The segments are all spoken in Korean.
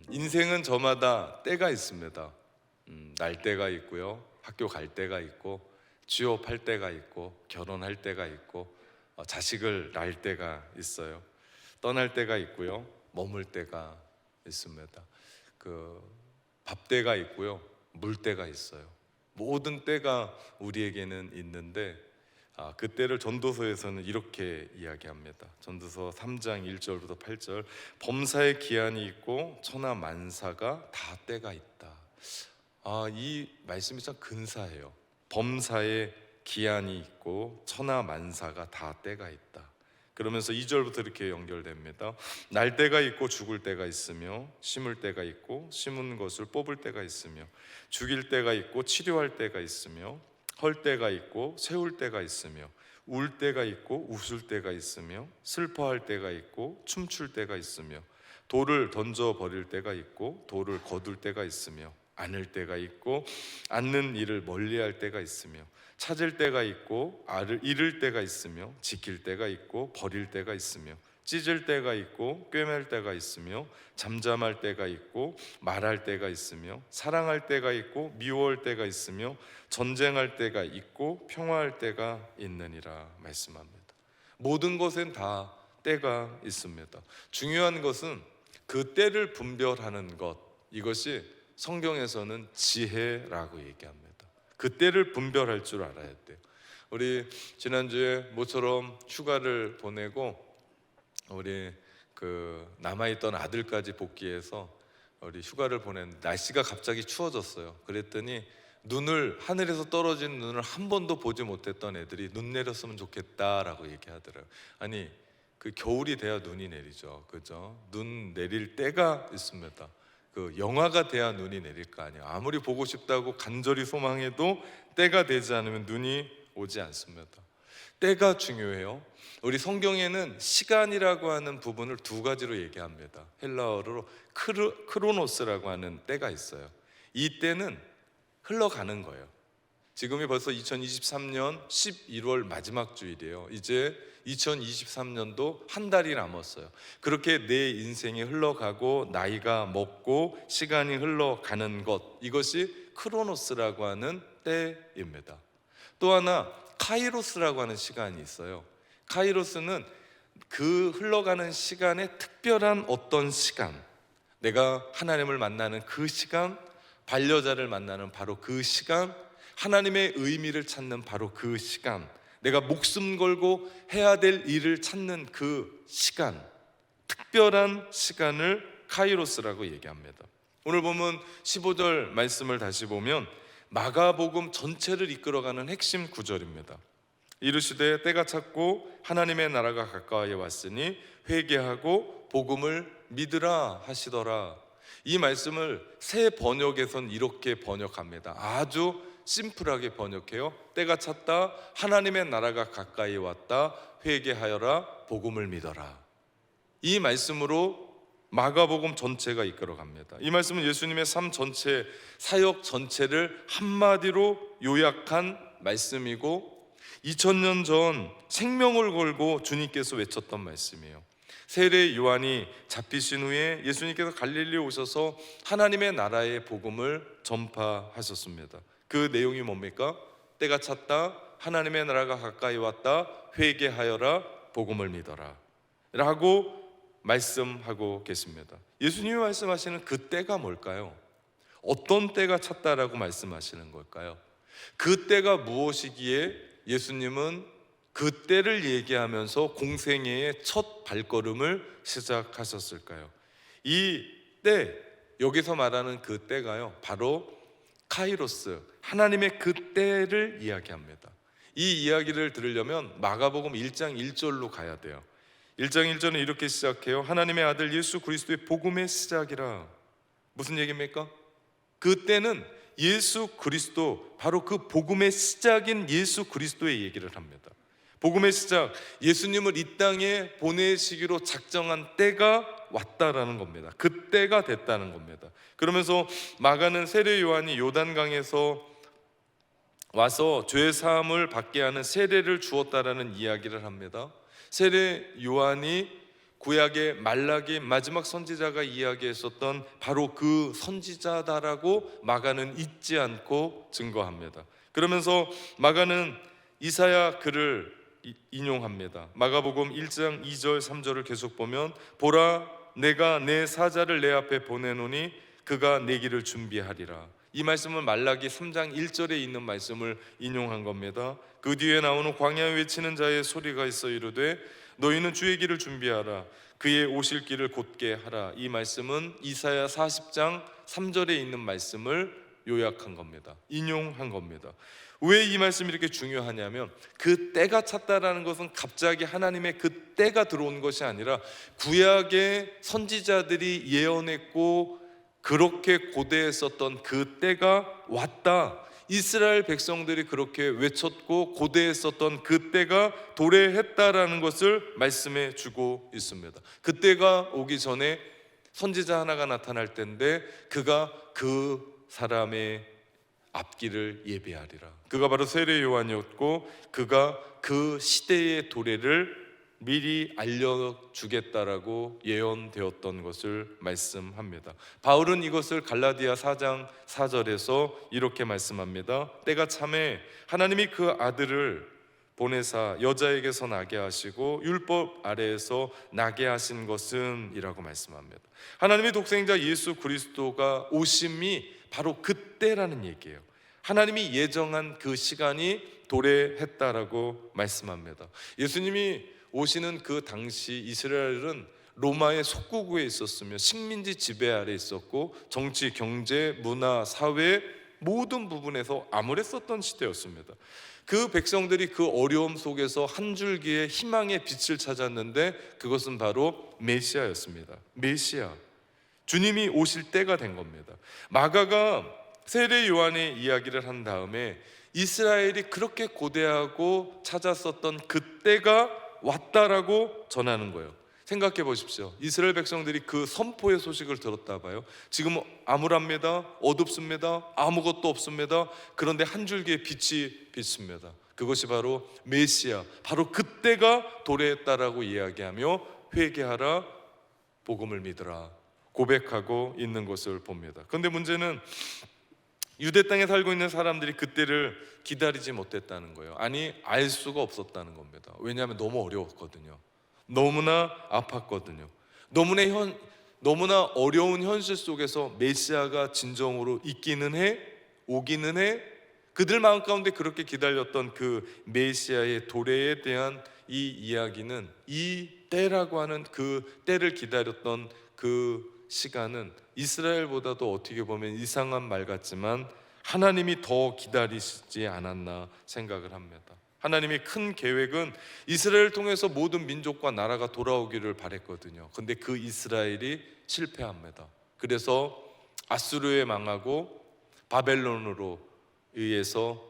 인생은 저마다 때가 있습니다. 날 때가 있고요, 학교 갈 때가 있고, 취업할 때가 있고, 결혼할 때가 있고, 자식을 낳을 때가 있어요. 떠날 때가 있고요, 머물 때가 있습니다. 밥 때가 있고요, 물 때가 있어요. 모든 때가 우리에게는 있는데, 그 때를 전도서에서는 이렇게 이야기합니다. 전도서 3장 1절부터 8절, 범사의 기한이 있고 천하 만사가 다 때가 있다. 이 말씀이 참 근사해요. 범사의 기한이 있고 천하 만사가 다 때가 있다. 그러면서 2절부터 이렇게 연결됩니다. 날 때가 있고 죽을 때가 있으며, 심을 때가 있고 심은 것을 뽑을 때가 있으며, 죽일 때가 있고 치료할 때가 있으며, 헐 때가 있고 세울 때가 있으며, 울 때가 있고 웃을 때가 있으며, 슬퍼할 때가 있고 춤출 때가 있으며, 돌을 던져 버릴 때가 있고 돌을 거둘 때가 있으며, 안을 때가 있고 앉는 일을 멀리할 때가 있으며, 찾을 때가 있고 잃을 때가 있으며, 지킬 때가 있고 버릴 때가 있으며, 찢을 때가 있고 꿰맬 때가 있으며, 잠잠할 때가 있고 말할 때가 있으며, 사랑할 때가 있고 미워할 때가 있으며, 전쟁할 때가 있고 평화할 때가 있느니라 말씀합니다. 모든 것엔 다 때가 있습니다. 중요한 것은 그 때를 분별하는 것, 이것이 성경에서는 지혜라고 얘기합니다. 그 때를 분별할 줄 알아야 돼요. 우리 지난주에 모처럼 휴가를 보내고 우리 남아있던 아들까지 복귀해서 우리 휴가를 보냈는데, 날씨가 갑자기 추워졌어요. 그랬더니 하늘에서 떨어진 눈을 한 번도 보지 못했던 애들이 눈 내렸으면 좋겠다라고 얘기하더라고요. 아니, 겨울이 돼야 눈이 내리죠, 그죠? 눈 내릴 때가 있습니다. 영하가 돼야 눈이 내릴 거 아니에요. 아무리 보고 싶다고 간절히 소망해도 때가 되지 않으면 눈이 오지 않습니다. 때가 중요해요. 우리 성경에는 시간이라고 하는 부분을 두 가지로 얘기합니다. 헬라어로 크로노스라고 하는 때가 있어요. 이 때는 흘러가는 거예요. 지금이 벌써 2023년 11월 마지막 주일이에요. 이제 2023년도 한 달이 남았어요. 그렇게 내 인생이 흘러가고 나이가 먹고 시간이 흘러가는 것, 이것이 크로노스라고 하는 때입니다. 또 하나 카이로스라고 하는 시간이 있어요. 카이로스는 그 흘러가는 시간에 특별한 어떤 시간, 내가 하나님을 만나는 그 시간, 반려자를 만나는 바로 그 시간, 하나님의 의미를 찾는 바로 그 시간, 내가 목숨 걸고 해야 될 일을 찾는 그 시간, 특별한 시간을 카이로스라고 얘기합니다. 오늘 보면 15절 말씀을 다시 보면 마가복음 전체를 이끌어가는 핵심 구절입니다. 이르시되 때가 찼고 하나님의 나라가 가까이 왔으니 회개하고 복음을 믿으라 하시더라. 이 말씀을 새 번역에선 이렇게 번역합니다. 아주 심플하게 번역해요. 때가 찼다, 하나님의 나라가 가까이 왔다, 회개하여라, 복음을 믿어라. 이 말씀으로 마가복음 전체가 이끌어갑니다. 이 말씀은 예수님의 삶 전체, 사역 전체를 한마디로 요약한 말씀이고 2000년 전 생명을 걸고 주님께서 외쳤던 말씀이에요. 세례 요한이 잡히신 후에 예수님께서 갈릴리에 오셔서 하나님의 나라의 복음을 전파하셨습니다. 그 내용이 뭡니까? 때가 찼다, 하나님의 나라가 가까이 왔다, 회개하여라, 복음을 믿어라 라고 말씀하고 계십니다. 예수님이 말씀하시는 그 때가 뭘까요? 어떤 때가 찼다라고 말씀하시는 걸까요? 그 때가 무엇이기에 예수님은 그 때를 얘기하면서 공생애의 첫 발걸음을 시작하셨을까요? 이 때, 여기서 말하는 그 때가요, 바로 카이로스, 하나님의 그 때를 이야기합니다. 이 이야기를 들으려면 마가복음 1장 1절로 가야 돼요. 1장 1절은 이렇게 시작해요. 하나님의 아들 예수 그리스도의 복음의 시작이라. 무슨 얘기입니까? 그 때는 예수 그리스도, 바로 그 복음의 시작인 예수 그리스도의 얘기를 합니다. 복음의 시작, 예수님을 이 땅에 보내시기로 작정한 때가 왔다라는 겁니다. 그 때가 됐다는 겁니다. 그러면서 마가는 세례 요한이 요단강에서 와서 죄 사함을 받게 하는 세례를 주었다라는 이야기를 합니다. 세례 요한이 구약의 말라기 마지막 선지자가 이야기했었던 바로 그 선지자다라고 마가는 잊지 않고 증거합니다. 그러면서 마가는 이사야 글을 인용합니다. 마가복음 1장 2절 3절을 계속 보면, 보라 내가 내 사자를 내 앞에 보내노니 그가 내 길을 준비하리라. 이 말씀은 말라기 3장 1절에 있는 말씀을 인용한 겁니다. 그 뒤에 나오는 광야에 외치는 자의 소리가 있어 이르되 너희는 주의 길을 준비하라, 그의 오실 길을 곧게 하라. 이 말씀은 이사야 40장 3절에 있는 말씀을 요약한 겁니다. 인용한 겁니다. 왜 이 말씀이 이렇게 중요하냐면, 그 때가 찼다라는 것은 갑자기 하나님의 그 때가 들어온 것이 아니라 구약의 선지자들이 예언했고 그렇게 고대했었던 그 때가 왔다. 이스라엘 백성들이 그렇게 외쳤고 고대했었던 그 때가 도래했다라는 것을 말씀해 주고 있습니다. 그 때가 오기 전에 선지자 하나가 나타날 때인데 그가 그 사람의 앞길을 예비하리라. 그가 바로 세례 요한이었고 그가 그 시대의 도래를 미리 알려주겠다라고 예언되었던 것을 말씀합니다. 바울은 이것을 갈라디아 4장 4절에서 이렇게 말씀합니다. 때가 참에 하나님이 그 아들을 보내사 여자에게서 나게 하시고 율법 아래에서 나게 하신 것은 이라고 말씀합니다. 하나님의 독생자 예수 그리스도가 오심이 바로 그때라는 얘기예요. 하나님이 예정한 그 시간이 도래했다라고 말씀합니다. 예수님이 오시는 그 당시 이스라엘은 로마의 속국구에 있었으며 식민지 지배 아래 있었고 정치, 경제, 문화, 사회 모든 부분에서 암울했었던 시대였습니다. 그 백성들이 그 어려움 속에서 한 줄기의 희망의 빛을 찾았는데 그것은 바로 메시아였습니다. 메시아, 주님이 오실 때가 된 겁니다. 마가가 세례 요한의 이야기를 한 다음에 이스라엘이 그렇게 고대하고 찾았었던 그때가 왔다라고 전하는 거예요. 생각해 보십시오. 이스라엘 백성들이 그 선포의 소식을 들었다 봐요. 지금 암울합니다. 어둡습니다. 아무것도 없습니다. 그런데 한 줄기의 빛이 비칩니다. 그것이 바로 메시아, 바로 그때가 도래했다라고 이야기하며 회개하라, 복음을 믿으라 고백하고 있는 것을 봅니다. 그런데 문제는 유대 땅에 살고 있는 사람들이 그때를 기다리지 못했다는 거예요. 아니, 알 수가 없었다는 겁니다. 왜냐하면 너무 어려웠거든요. 너무나 아팠거든요. 너무나 어려운 현실 속에서 메시아가 진정으로 있기는 해, 오기는 해. 그들 마음 가운데 그렇게 기다렸던 그 메시아의 도래에 대한 이 이야기는, 이 때라고 하는 그 때를 기다렸던 그 시간은 이스라엘보다도 어떻게 보면 이상한 말 같지만 하나님이 더 기다리시지 않았나 생각을 합니다. 하나님의 큰 계획은 이스라엘을 통해서 모든 민족과 나라가 돌아오기를 바랬거든요. 근데 그 이스라엘이 실패합니다. 그래서 아수르에 망하고 바벨론으로 의해서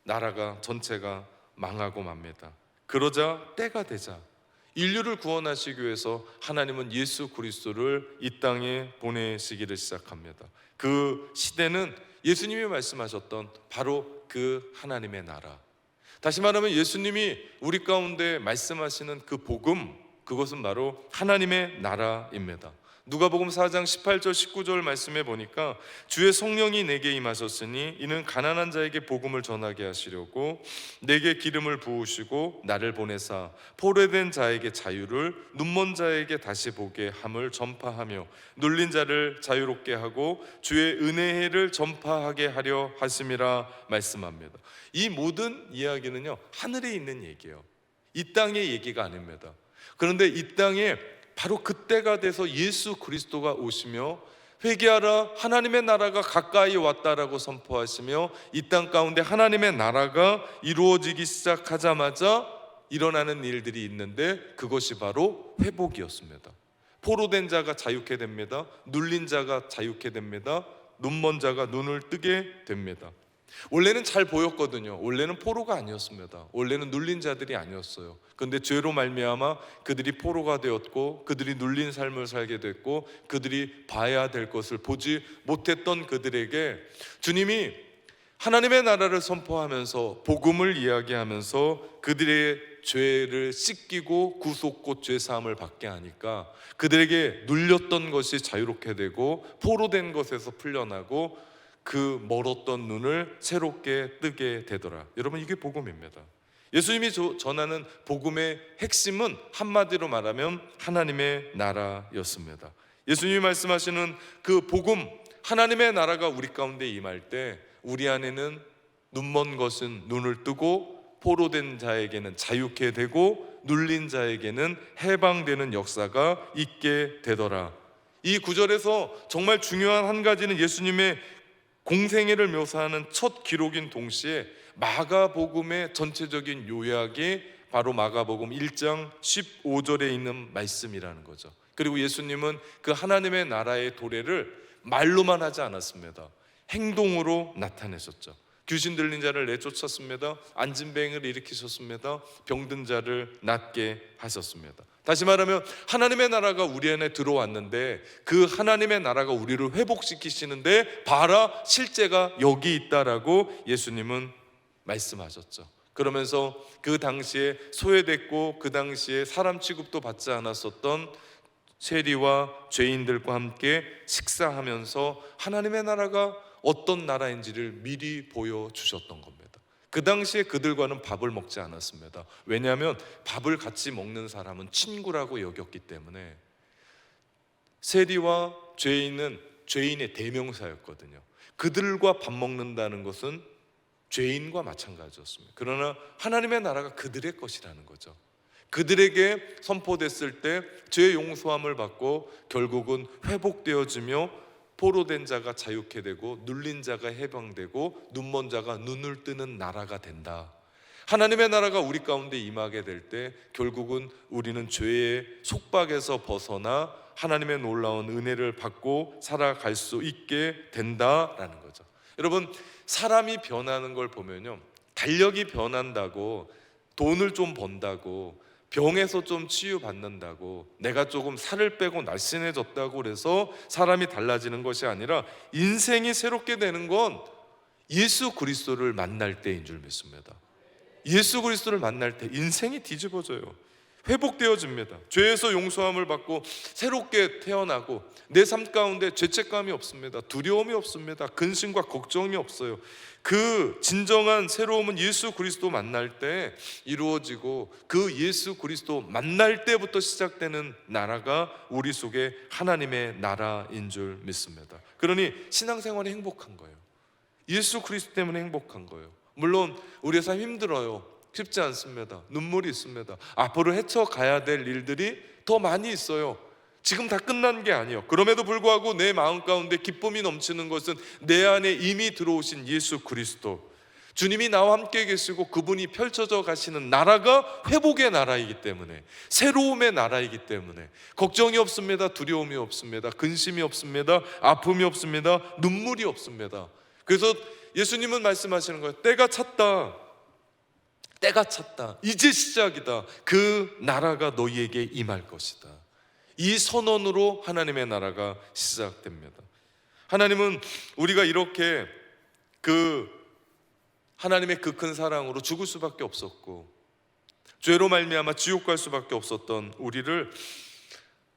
나라가 전체가 망하고 맙니다. 그러자 때가 되자 인류를 구원하시기 위해서 하나님은 예수 그리스도를 이 땅에 보내시기를 시작합니다. 그 시대는 예수님이 말씀하셨던 바로 그 하나님의 나라, 다시 말하면 예수님이 우리 가운데 말씀하시는 그 복음, 그것은 바로 하나님의 나라입니다. 누가복음 4장 18절 19절 말씀해 보니까 주의 성령이 내게 임하셨으니 이는 가난한 자에게 복음을 전하게 하시려고 내게 기름을 부으시고 나를 보내사 포로된 자에게 자유를, 눈먼 자에게 다시 보게 함을 전파하며 눌린 자를 자유롭게 하고 주의 은혜를 전파하게 하려 하심이라 말씀합니다. 이 모든 이야기는요, 하늘에 있는 얘기예요. 이 땅의 얘기가 아닙니다. 그런데 이 땅에 바로 그때가 돼서 예수 그리스도가 오시며 회개하라, 하나님의 나라가 가까이 왔다라고 선포하시며 이 땅 가운데 하나님의 나라가 이루어지기 시작하자마자 일어나는 일들이 있는데 그것이 바로 회복이었습니다. 포로된 자가 자유케 됩니다. 눌린 자가 자유케 됩니다. 눈먼 자가 눈을 뜨게 됩니다. 원래는 잘 보였거든요. 원래는 포로가 아니었습니다. 원래는 눌린 자들이 아니었어요. 그런데 죄로 말미암아 그들이 포로가 되었고 그들이 눌린 삶을 살게 됐고 그들이 봐야 될 것을 보지 못했던 그들에게 주님이 하나님의 나라를 선포하면서 복음을 이야기하면서 그들의 죄를 씻기고 구속곧 죄사함을 받게 하니까 그들에게 눌렸던 것이 자유롭게 되고 포로된 것에서 풀려나고 그 멀었던 눈을 새롭게 뜨게 되더라. 여러분, 이게 복음입니다. 예수님이 전하는 복음의 핵심은 한마디로 말하면 하나님의 나라였습니다. 예수님이 말씀하시는 그 복음, 하나님의 나라가 우리 가운데 임할 때 우리 안에는 눈먼 것은 눈을 뜨고 포로된 자에게는 자유케 되고 눌린 자에게는 해방되는 역사가 있게 되더라. 이 구절에서 정말 중요한 한 가지는 예수님의 공생애를 묘사하는 첫 기록인 동시에 마가복음의 전체적인 요약이 바로 마가복음 1장 15절에 있는 말씀이라는 거죠. 그리고 예수님은 그 하나님의 나라의 도래를 말로만 하지 않았습니다. 행동으로 나타내셨죠. 귀신 들린 자를 내쫓았습니다. 안진뱅이를 일으키셨습니다. 병든 자를 낫게 하셨습니다. 다시 말하면 하나님의 나라가 우리 안에 들어왔는데 그 하나님의 나라가 우리를 회복시키시는데 봐라, 실제가 여기 있다라고 예수님은 말씀하셨죠. 그러면서 그 당시에 소외됐고 그 당시에 사람 취급도 받지 않았었던 세리와 죄인들과 함께 식사하면서 하나님의 나라가 어떤 나라인지를 미리 보여주셨던 겁니다. 그 당시에 그들과는 밥을 먹지 않았습니다. 왜냐하면 밥을 같이 먹는 사람은 친구라고 여겼기 때문에 세리와 죄인은 죄인의 대명사였거든요. 그들과 밥 먹는다는 것은 죄인과 마찬가지였습니다. 그러나 하나님의 나라가 그들의 것이라는 거죠. 그들에게 선포됐을 때 죄 용서함을 받고 결국은 회복되어지며 포로된 자가 자유케 되고 눌린 자가 해방되고 눈먼 자가 눈을 뜨는 나라가 된다. 하나님의 나라가 우리 가운데 임하게 될 때 결국은 우리는 죄의 속박에서 벗어나 하나님의 놀라운 은혜를 받고 살아갈 수 있게 된다라는 거죠. 여러분, 사람이 변하는 걸 보면요, 달력이 변한다고, 돈을 좀 번다고, 병에서 좀 치유받는다고, 내가 조금 살을 빼고 날씬해졌다고 그래서 사람이 달라지는 것이 아니라 인생이 새롭게 되는 건 예수 그리스도를 만날 때인 줄 믿습니다. 예수 그리스도를 만날 때 인생이 뒤집어져요. 회복되어집니다. 죄에서 용서함을 받고 새롭게 태어나고 내 삶 가운데 죄책감이 없습니다. 두려움이 없습니다. 근심과 걱정이 없어요. 그 진정한 새로움은 예수 그리스도 만날 때 이루어지고 그 예수 그리스도 만날 때부터 시작되는 나라가 우리 속에 하나님의 나라인 줄 믿습니다. 그러니 신앙생활이 행복한 거예요. 예수 그리스도 때문에 행복한 거예요. 물론 우리의 삶 힘들어요. 쉽지 않습니다. 눈물이 있습니다. 앞으로 헤쳐가야 될 일들이 더 많이 있어요. 지금 다 끝난 게 아니에요. 그럼에도 불구하고 내 마음 가운데 기쁨이 넘치는 것은 내 안에 이미 들어오신 예수 그리스도, 주님이 나와 함께 계시고 그분이 펼쳐져 가시는 나라가 회복의 나라이기 때문에, 새로움의 나라이기 때문에 걱정이 없습니다. 두려움이 없습니다. 근심이 없습니다. 아픔이 없습니다. 눈물이 없습니다. 그래서 예수님은 말씀하시는 거예요. 때가 찼다. 때가 찼다. 이제 시작이다. 그 나라가 너희에게 임할 것이다. 이 선언으로 하나님의 나라가 시작됩니다. 하나님은 우리가 이렇게 하나님의 그 큰 사랑으로 죽을 수밖에 없었고 죄로 말미암아 지옥 갈 수밖에 없었던 우리를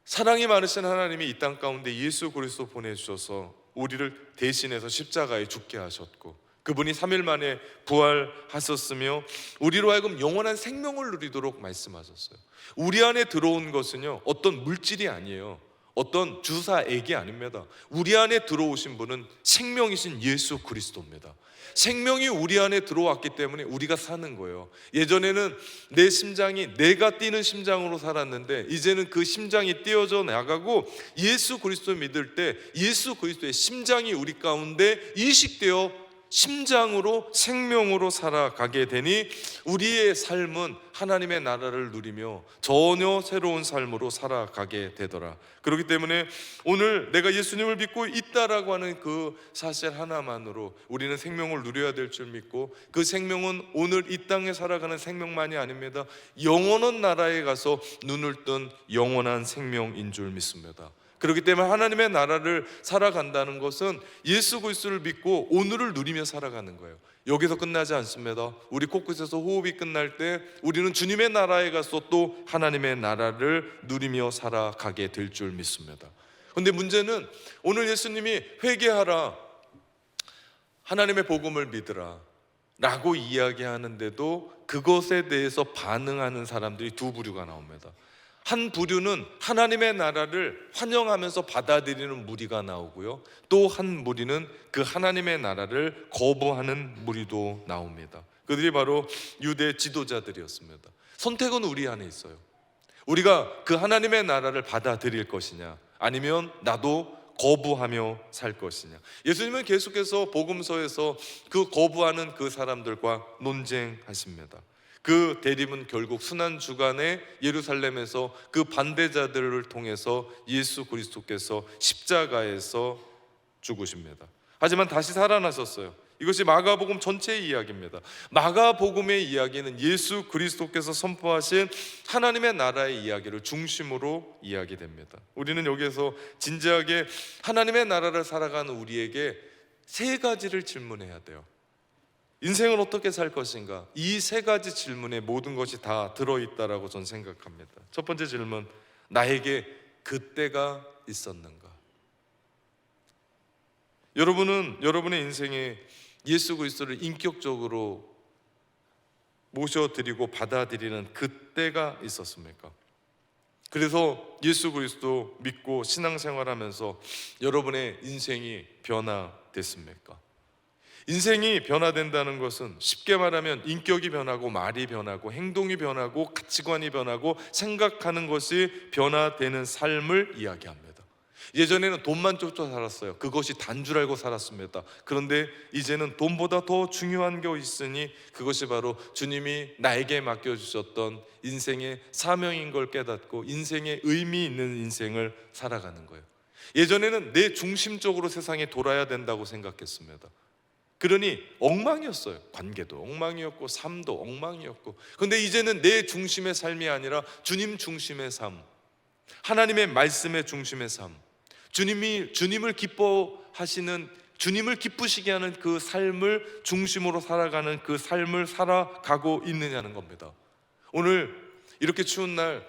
사랑이 많으신 하나님이 이 땅 가운데 예수 그리스도 보내주셔서 우리를 대신해서 십자가에 죽게 하셨고 그분이 3일 만에 부활하셨으며 우리로 하여금 영원한 생명을 누리도록 말씀하셨어요. 우리 안에 들어온 것은요, 어떤 물질이 아니에요. 어떤 주사액이 아닙니다. 우리 안에 들어오신 분은 생명이신 예수 그리스도입니다. 생명이 우리 안에 들어왔기 때문에 우리가 사는 거예요. 예전에는 내 심장이 내가 뛰는 심장으로 살았는데 이제는 그 심장이 뛰어져 나가고 예수 그리스도 믿을 때 예수 그리스도의 심장이 우리 가운데 이식되어 심장으로 생명으로 살아가게 되니 우리의 삶은 하나님의 나라를 누리며 전혀 새로운 삶으로 살아가게 되더라. 그렇기 때문에 오늘 내가 예수님을 믿고 있다라고 하는 그 사실 하나만으로 우리는 생명을 누려야 될 줄 믿고 그 생명은 오늘 이 땅에 살아가는 생명만이 아닙니다. 영원한 나라에 가서 눈을 뜬 영원한 생명인 줄 믿습니다. 그렇기 때문에 하나님의 나라를 살아간다는 것은 예수 그리스도를 믿고 오늘을 누리며 살아가는 거예요. 여기서 끝나지 않습니다. 우리 코끝에서 호흡이 끝날 때 우리는 주님의 나라에 가서 또 하나님의 나라를 누리며 살아가게 될 줄 믿습니다. 그런데 문제는 오늘 예수님이 회개하라, 하나님의 복음을 믿으라 라고 이야기하는데도 그것에 대해서 반응하는 사람들이 두 부류가 나옵니다. 한 부류는 하나님의 나라를 환영하면서 받아들이는 무리가 나오고요, 또 한 무리는 그 하나님의 나라를 거부하는 무리도 나옵니다. 그들이 바로 유대 지도자들이었습니다. 선택은 우리 안에 있어요. 우리가 그 하나님의 나라를 받아들일 것이냐, 아니면 나도 거부하며 살 것이냐. 예수님은 계속해서 복음서에서 그 거부하는 그 사람들과 논쟁하십니다. 그 대립은 결국 순환주간에 예루살렘에서 그 반대자들을 통해서 예수 그리스도께서 십자가에서 죽으십니다. 하지만 다시 살아나셨어요. 이것이 마가복음 전체의 이야기입니다. 마가복음의 이야기는 예수 그리스도께서 선포하신 하나님의 나라의 이야기를 중심으로 이야기됩니다. 우리는 여기에서 진지하게 하나님의 나라를 살아가는 우리에게 세 가지를 질문해야 돼요. 인생을 어떻게 살 것인가? 이 세 가지 질문에 모든 것이 다 들어있다라고 저는 생각합니다. 첫 번째 질문, 나에게 그때가 있었는가? 여러분은 여러분의 인생에 예수 그리스도를 인격적으로 모셔드리고 받아들이는 그때가 있었습니까? 그래서 예수 그리스도 믿고 신앙생활하면서 여러분의 인생이 변화됐습니까? 인생이 변화된다는 것은 쉽게 말하면 인격이 변하고 말이 변하고 행동이 변하고 가치관이 변하고 생각하는 것이 변화되는 삶을 이야기합니다. 예전에는 돈만 쫓아 살았어요. 그것이 단 줄 알고 살았습니다. 그런데 이제는 돈보다 더 중요한 게 있으니 그것이 바로 주님이 나에게 맡겨주셨던 인생의 사명인 걸 깨닫고 인생의 의미 있는 인생을 살아가는 거예요. 예전에는 내 중심적으로 세상에 돌아야 된다고 생각했습니다. 그러니 엉망이었어요. 관계도 엉망이었고 삶도 엉망이었고. 그런데 이제는 내 중심의 삶이 아니라 주님 중심의 삶, 하나님의 말씀의 중심의 삶, 주님을 기뻐하시는, 주님을 기쁘시게 하는 그 삶을 중심으로 살아가는 그 삶을 살아가고 있느냐는 겁니다. 오늘 이렇게 추운 날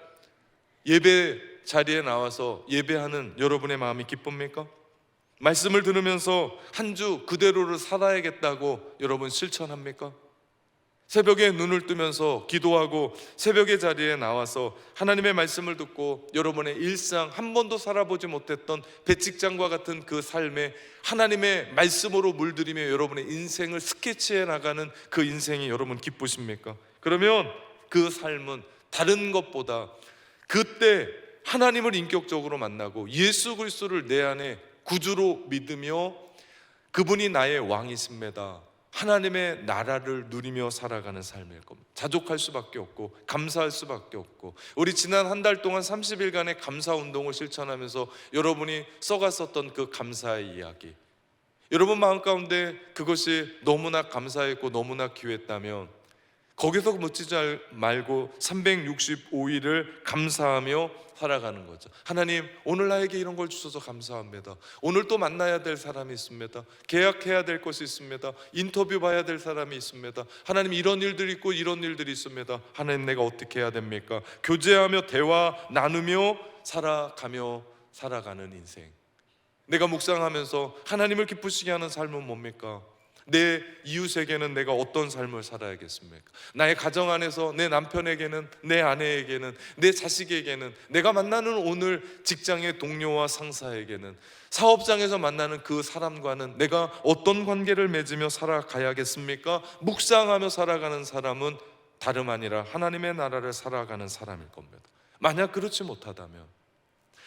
예배 자리에 나와서 예배하는 여러분의 마음이 기쁩니까? 말씀을 들으면서 한 주 그대로를 살아야겠다고 여러분 실천합니까? 새벽에 눈을 뜨면서 기도하고 새벽의 자리에 나와서 하나님의 말씀을 듣고 여러분의 일상, 한 번도 살아보지 못했던 배직장과 같은 그 삶에 하나님의 말씀으로 물들이며 여러분의 인생을 스케치해 나가는 그 인생이 여러분 기쁘십니까? 그러면 그 삶은 다른 것보다 그때 하나님을 인격적으로 만나고 예수 그리스도를 내 안에 구주로 믿으며 그분이 나의 왕이십니다, 하나님의 나라를 누리며 살아가는 삶일 겁니다. 자족할 수밖에 없고 감사할 수밖에 없고, 우리 지난 한 달 동안 30일간의 감사운동을 실천하면서 여러분이 써갔었던 그 감사의 이야기, 여러분 마음 가운데 그것이 너무나 감사했고 너무나 귀했다면 거기서 묻지 말고 365일을 감사하며 살아가는 거죠. 하나님, 오늘 나에게 이런 걸 주셔서 감사합니다. 오늘 또 만나야 될 사람이 있습니다. 계약해야 될 것이 있습니다. 인터뷰 봐야 될 사람이 있습니다. 하나님, 이런 일들이 있고 이런 일들이 있습니다. 하나님, 내가 어떻게 해야 됩니까? 교제하며 대화 나누며 살아가며 살아가는 인생. 내가 묵상하면서 하나님을 기쁘시게 하는 삶은 뭡니까? 내 이웃에게는 내가 어떤 삶을 살아야겠습니까? 나의 가정 안에서 내 남편에게는, 내 아내에게는, 내 자식에게는, 내가 만나는 오늘 직장의 동료와 상사에게는, 사업장에서 만나는 그 사람과는 내가 어떤 관계를 맺으며 살아가야겠습니까? 묵상하며 살아가는 사람은 다름 아니라 하나님의 나라를 살아가는 사람일 겁니다. 만약 그렇지 못하다면,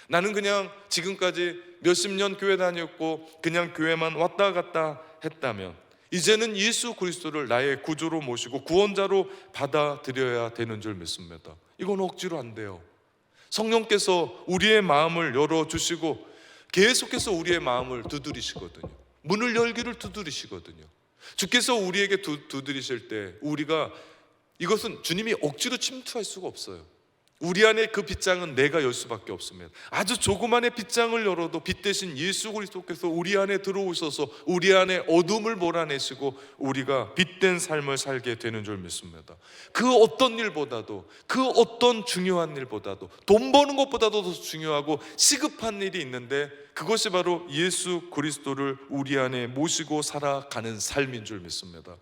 나는 그냥 지금까지 몇십 년 교회 다녔고 그냥 교회만 왔다 갔다 했다면 이제는 예수 그리스도를 나의 구주로 모시고 구원자로 받아들여야 되는 줄 믿습니다. 이건 억지로 안 돼요. 성령께서 우리의 마음을 열어주시고 계속해서 우리의 마음을 두드리시거든요. 문을 열기를 두드리시거든요. 주께서 우리에게 두드리실 때 우리가, 이것은 주님이 억지로 침투할 수가 없어요. 우리 안에 그 빗장은 내가 열 수밖에 없습니다. 아주 조그만의 빗장을 열어도 빛 대신 예수 그리스도께서 우리 안에 들어오셔서 우리 안에 어둠을 몰아내시고 우리가 빛된 삶을 살게 되는 줄 믿습니다. 그 어떤 일보다도, 그 어떤 중요한 일보다도, 돈 버는 것보다도 더 중요하고 시급한 일이 있는데, 그것이 바로 예수 그리스도를 우리 안에 모시고 살아가는 삶인 줄 믿습니다.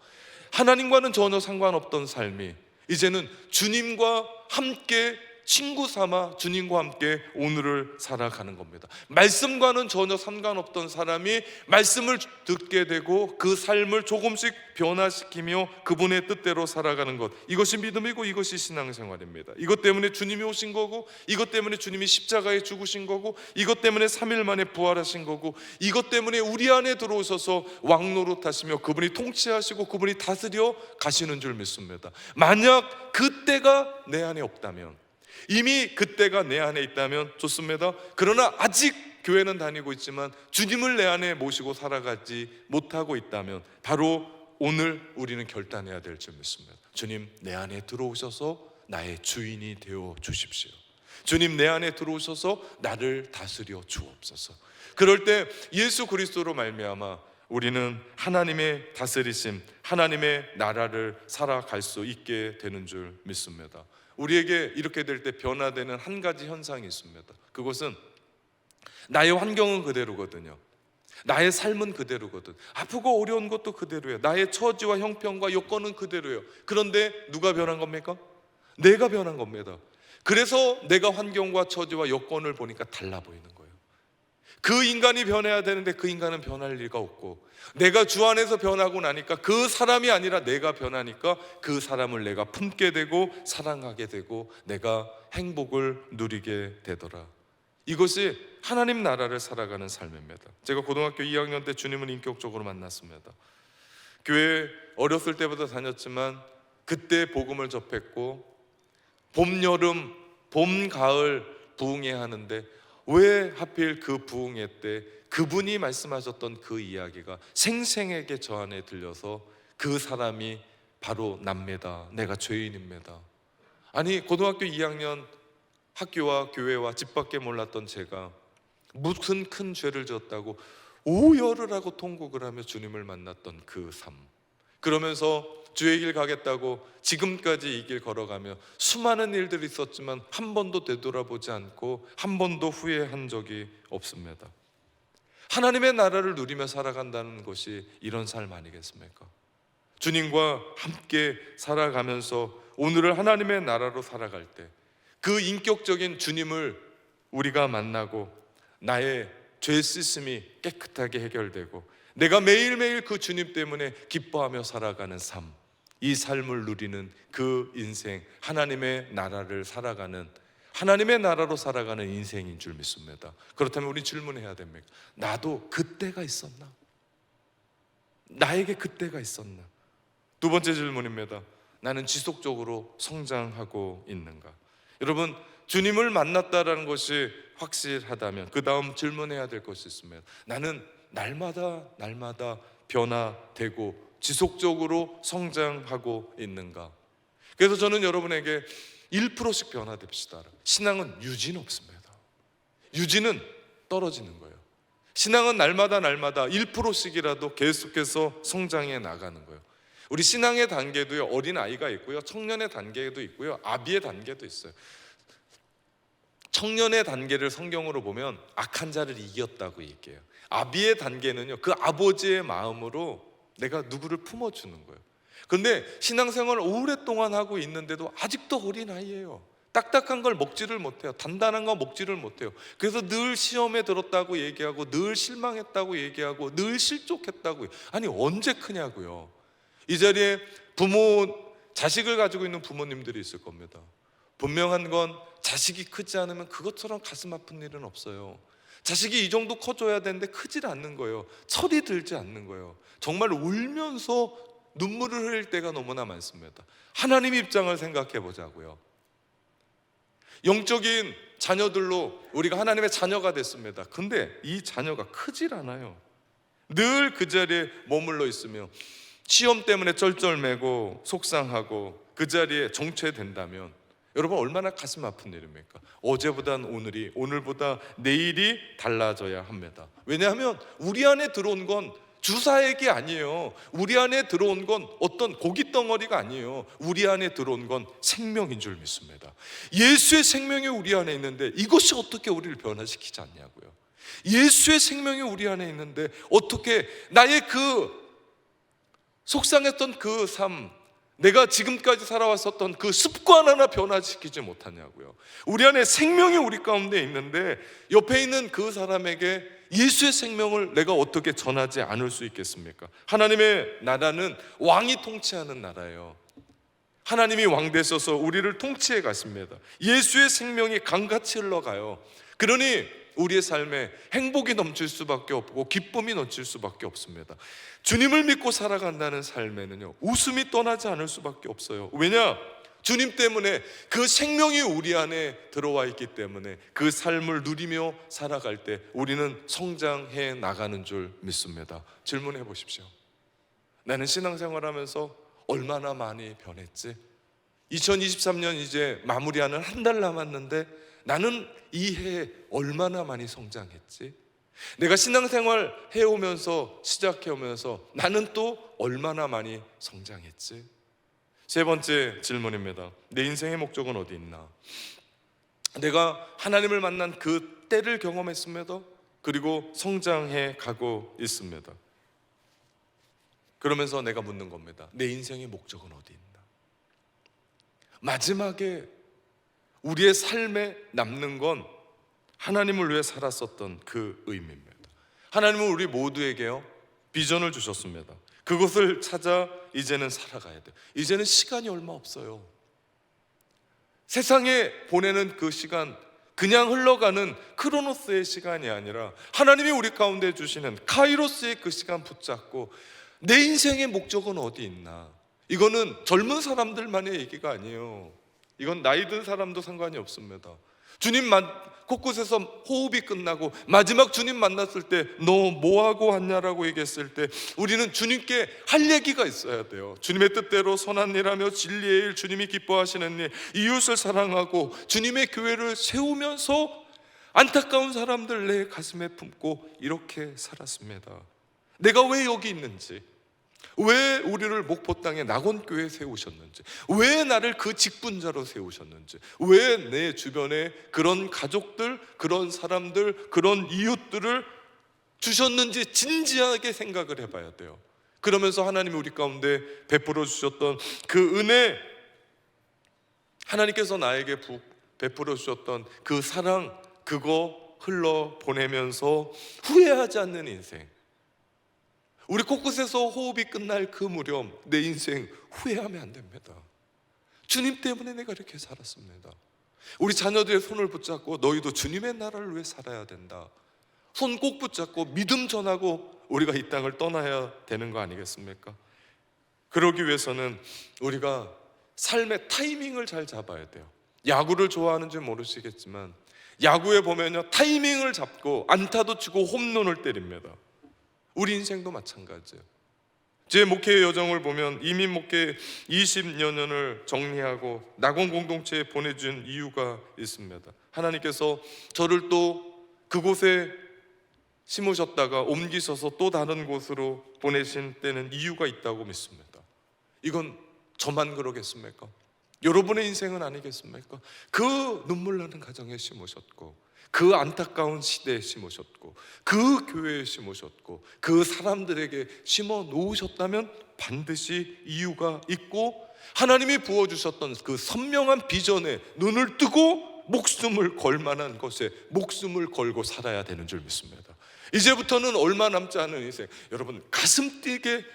하나님과는 전혀 상관없던 삶이 이제는 주님과 함께 친구 삼아 주님과 함께 오늘을 살아가는 겁니다. 말씀과는 전혀 상관없던 사람이 말씀을 듣게 되고 그 삶을 조금씩 변화시키며 그분의 뜻대로 살아가는 것, 이것이 믿음이고 이것이 신앙생활입니다. 이것 때문에 주님이 오신 거고, 이것 때문에 주님이 십자가에 죽으신 거고, 이것 때문에 3일 만에 부활하신 거고, 이것 때문에 우리 안에 들어오셔서 왕노릇하시며 그분이 통치하시고 그분이 다스려 가시는 줄 믿습니다. 만약 그때가 내 안에 없다면, 이미 그때가 내 안에 있다면 좋습니다. 그러나 아직 교회는 다니고 있지만 주님을 내 안에 모시고 살아가지 못하고 있다면 바로 오늘 우리는 결단해야 될 줄 믿습니다. 주님, 내 안에 들어오셔서 나의 주인이 되어 주십시오. 주님, 내 안에 들어오셔서 나를 다스려 주옵소서. 그럴 때 예수 그리스도로 말미암아 우리는 하나님의 다스리심, 하나님의 나라를 살아갈 수 있게 되는 줄 믿습니다. 우리에게 이렇게 될 때 변화되는 한 가지 현상이 있습니다. 그것은 나의 환경은 그대로거든요. 나의 삶은 그대로거든. 아프고 어려운 것도 그대로예요. 나의 처지와 형편과 여건은 그대로예요. 그런데 누가 변한 겁니까? 내가 변한 겁니다. 그래서 내가 환경과 처지와 여건을 보니까 달라 보이는 거예요. 그 인간이 변해야 되는데 그 인간은 변할 리가 없고, 내가 주 안에서 변하고 나니까 그 사람이 아니라 내가 변하니까 그 사람을 내가 품게 되고 사랑하게 되고 내가 행복을 누리게 되더라. 이것이 하나님 나라를 살아가는 삶입니다. 제가 고등학교 2학년 때 주님을 인격적으로 만났습니다. 교회 어렸을 때부터 다녔지만 그때 복음을 접했고, 봄, 여름, 봄, 가을 부흥회 하는데 왜 하필 그 부흥회 때 그분이 말씀하셨던 그 이야기가 생생하게 저 안에 들려서 그 사람이 바로 납니다. 내가 죄인입니다. 아니, 고등학교 2학년 학교와 교회와 집 밖에 몰랐던 제가 무슨 큰 죄를 지었다고 오열을 하고 통곡을 하며 주님을 만났던 그 삶, 그러면서 주의 길 가겠다고 지금까지 이 길 걸어가며 수많은 일들이 있었지만 한 번도 되돌아보지 않고 한 번도 후회한 적이 없습니다. 하나님의 나라를 누리며 살아간다는 것이 이런 삶 아니겠습니까? 주님과 함께 살아가면서 오늘을 하나님의 나라로 살아갈 때 그 인격적인 주님을 우리가 만나고 나의 죄 씻음이 깨끗하게 해결되고 내가 매일매일 그 주님 때문에 기뻐하며 살아가는 삶, 이 삶을 누리는 그 인생, 하나님의 나라를 살아가는, 하나님의 나라로 살아가는 인생인 줄 믿습니다. 그렇다면 우리 질문해야 됩니다. 나도 그때가 있었나? 나에게 그때가 있었나? 두 번째 질문입니다. 나는 지속적으로 성장하고 있는가? 여러분, 주님을 만났다라는 것이 확실하다면 그 다음 질문해야 될 것이 있습니다. 나는 날마다 변화되고 지속적으로 성장하고 있는가? 그래서 저는 여러분에게 1%씩 변화됩시다. 신앙은 유지는 없습니다. 유지는 떨어지는 거예요. 신앙은 날마다 1%씩이라도 계속해서 성장해 나가는 거예요. 우리 신앙의 단계도요, 어린 아이가 있고요, 청년의 단계도 있고요, 아비의 단계도 있어요. 청년의 단계를 성경으로 보면 악한 자를 이겼다고 얘기해요. 아비의 단계는요, 그 아버지의 마음으로 내가 누구를 품어주는 거예요. 그런데 신앙생활을 오랫동안 하고 있는데도 아직도 어린아이예요. 딱딱한 걸 먹지를 못해요. 단단한 거 먹지를 못해요. 그래서 늘 시험에 들었다고 얘기하고 늘 실망했다고 얘기하고 늘 실족했다고. 아니, 언제 크냐고요. 이 자리에 자식을 가지고 있는 부모님들이 있을 겁니다. 분명한 건 자식이 크지 않으면 그것처럼 가슴 아픈 일은 없어요. 자식이 이 정도 커져야 되는데 크질 않는 거예요. 철이 들지 않는 거예요. 정말 울면서 눈물을 흘릴 때가 너무나 많습니다. 하나님 입장을 생각해 보자고요. 영적인 자녀들로 우리가 하나님의 자녀가 됐습니다. 근데 이 자녀가 크질 않아요. 늘 그 자리에 머물러 있으며 시험 때문에 쩔쩔매고 속상하고 그 자리에 정체된다면 여러분, 얼마나 가슴 아픈 일입니까? 어제보단 오늘이, 오늘보다 내일이 달라져야 합니다. 왜냐하면 우리 안에 들어온 건 주사액이 아니에요. 우리 안에 들어온 건 어떤 고기 덩어리가 아니에요. 우리 안에 들어온 건 생명인 줄 믿습니다. 예수의 생명이 우리 안에 있는데 이것이 어떻게 우리를 변화시키지 않냐고요. 예수의 생명이 우리 안에 있는데 어떻게 나의 그 속상했던 그 삶, 내가 지금까지 살아왔었던 그 습관 하나 변화시키지 못하냐고요. 우리 안에 생명이 우리 가운데 있는데 옆에 있는 그 사람에게 예수의 생명을 내가 어떻게 전하지 않을 수 있겠습니까? 하나님의 나라는 왕이 통치하는 나라예요. 하나님이 왕 되셔서 우리를 통치해 가십니다. 예수의 생명이 강같이 흘러가요. 그러니 우리의 삶에 행복이 넘칠 수밖에 없고 기쁨이 넘칠 수밖에 없습니다. 주님을 믿고 살아간다는 삶에는요, 웃음이 떠나지 않을 수밖에 없어요. 왜냐? 주님 때문에 그 생명이 우리 안에 들어와 있기 때문에 그 삶을 누리며 살아갈 때 우리는 성장해 나가는 줄 믿습니다. 질문해 보십시오. 나는 신앙생활하면서 얼마나 많이 변했지? 2023년 이제 마무리하는 한 달 남았는데 나는 이 해에 얼마나 많이 성장했지? 내가 신앙생활 해오면서 시작해오면서 나는 또 얼마나 많이 성장했지? 세 번째 질문입니다. 내 인생의 목적은 어디 있나? 내가 하나님을 만난 그 때를 경험했습니다. 그리고 성장해 가고 있습니다. 그러면서 내가 묻는 겁니다. 내 인생의 목적은 어디 있나? 마지막에 우리의 삶에 남는 건 하나님을 위해 살았었던 그 의미입니다. 하나님은 우리 모두에게요, 비전을 주셨습니다. 그것을 찾아 이제는 살아가야 돼요. 이제는 시간이 얼마 없어요. 세상에 보내는 그 시간, 그냥 흘러가는 크로노스의 시간이 아니라 하나님이 우리 가운데 주시는 카이로스의 그 시간 붙잡고 내 인생의 목적은 어디 있나? 이거는 젊은 사람들만의 얘기가 아니에요. 이건 나이 든 사람도 상관이 없습니다. 주님 곳곳에서 호흡이 끝나고 마지막 주님 만났을 때 너 뭐하고 왔냐라고 얘기했을 때 우리는 주님께 할 얘기가 있어야 돼요. 주님의 뜻대로 선한 일하며 진리의 일, 주님이 기뻐하시는 일, 이웃을 사랑하고 주님의 교회를 세우면서 안타까운 사람들 내 가슴에 품고 이렇게 살았습니다. 내가 왜 여기 있는지, 왜 우리를 목포 땅에 낙원교회에 세우셨는지, 왜 나를 그 직분자로 세우셨는지, 왜 내 주변에 그런 가족들, 그런 사람들, 그런 이웃들을 주셨는지 진지하게 생각을 해봐야 돼요. 그러면서 하나님이 우리 가운데 베풀어 주셨던 그 은혜, 하나님께서 나에게 베풀어 주셨던 그 사랑, 그거 흘러보내면서 후회하지 않는 인생, 우리 곳곳에서 호흡이 끝날 그 무렵 내 인생 후회하면 안 됩니다. 주님 때문에 내가 이렇게 살았습니다. 우리 자녀들의 손을 붙잡고 너희도 주님의 나라를 위해 살아야 된다. 손 꼭 붙잡고 믿음 전하고 우리가 이 땅을 떠나야 되는 거 아니겠습니까? 그러기 위해서는 우리가 삶의 타이밍을 잘 잡아야 돼요. 야구를 좋아하는지 모르시겠지만 야구에 보면요, 타이밍을 잡고 안타도 치고 홈런을 때립니다. 우리 인생도 마찬가지예요. 제 목회의 여정을 보면 이민 목회 20여 년을 정리하고 낙원 공동체에 보내준 이유가 있습니다. 하나님께서 저를 또 그곳에 심으셨다가 옮기셔서 또 다른 곳으로 보내신 때는 이유가 있다고 믿습니다. 이건 저만 그러겠습니까? 여러분의 인생은 아니겠습니까? 그 눈물 나는 가정에 심으셨고, 그 안타까운 시대에 심으셨고, 그 교회에 심으셨고, 그 사람들에게 심어 놓으셨다면 반드시 이유가 있고, 하나님이 부어주셨던 그 선명한 비전에 눈을 뜨고 목숨을 걸 만한 것에 목숨을 걸고 살아야 되는 줄 믿습니다. 이제부터는 얼마 남지 않은 인생, 여러분 가슴 뛰게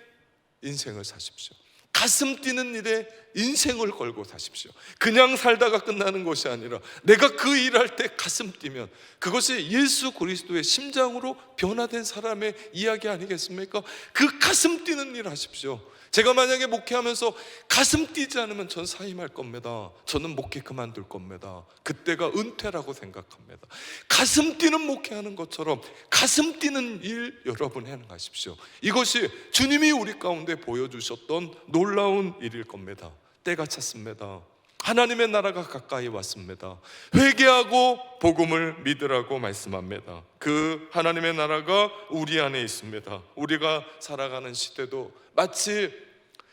인생을 사십시오. 가슴 뛰는 일에 인생을 걸고 사십시오. 그냥 살다가 끝나는 것이 아니라 내가 그 일할 때 가슴 뛰면 그것이 예수 그리스도의 심장으로 변화된 사람의 이야기 아니겠습니까? 그 가슴 뛰는 일 하십시오. 제가 만약에 목회하면서 가슴 뛰지 않으면 전 사임할 겁니다. 저는 목회 그만둘 겁니다. 그때가 은퇴라고 생각합니다. 가슴 뛰는 목회하는 것처럼 가슴 뛰는 일 여러분 행하십시오. 이것이 주님이 우리 가운데 보여주셨던 놀라운 일일 겁니다. 때가 찼습니다. 하나님의 나라가 가까이 왔습니다. 회개하고 복음을 믿으라고 말씀합니다. 그 하나님의 나라가 우리 안에 있습니다. 우리가 살아가는 시대도 마치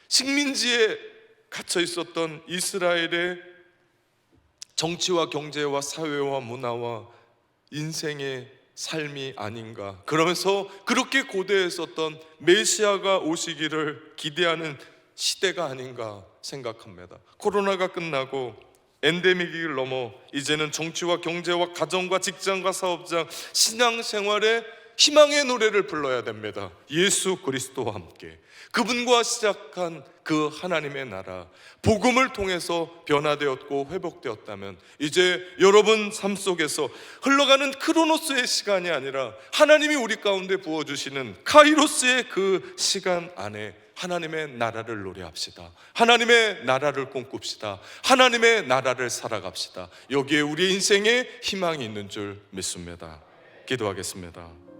식민지에 갇혀 있었던 이스라엘의 정치와 경제와 사회와 문화와 인생의 삶이 아닌가. 그러면서 그렇게 고대했었던 메시아가 오시기를 기대하는 시대가 아닌가 생각합니다. 코로나가 끝나고 엔데믹을 넘어 이제는 정치와 경제와 가정과 직장과 사업장, 신앙생활에 희망의 노래를 불러야 됩니다. 예수 그리스도와 함께 그분과 시작한 그 하나님의 나라, 복음을 통해서 변화되었고 회복되었다면 이제 여러분 삶 속에서 흘러가는 크로노스의 시간이 아니라 하나님이 우리 가운데 부어주시는 카이로스의 그 시간 안에 하나님의 나라를 노래합시다. 하나님의 나라를 꿈꿉시다. 하나님의 나라를 살아갑시다. 여기에 우리 인생에 희망이 있는 줄 믿습니다. 기도하겠습니다.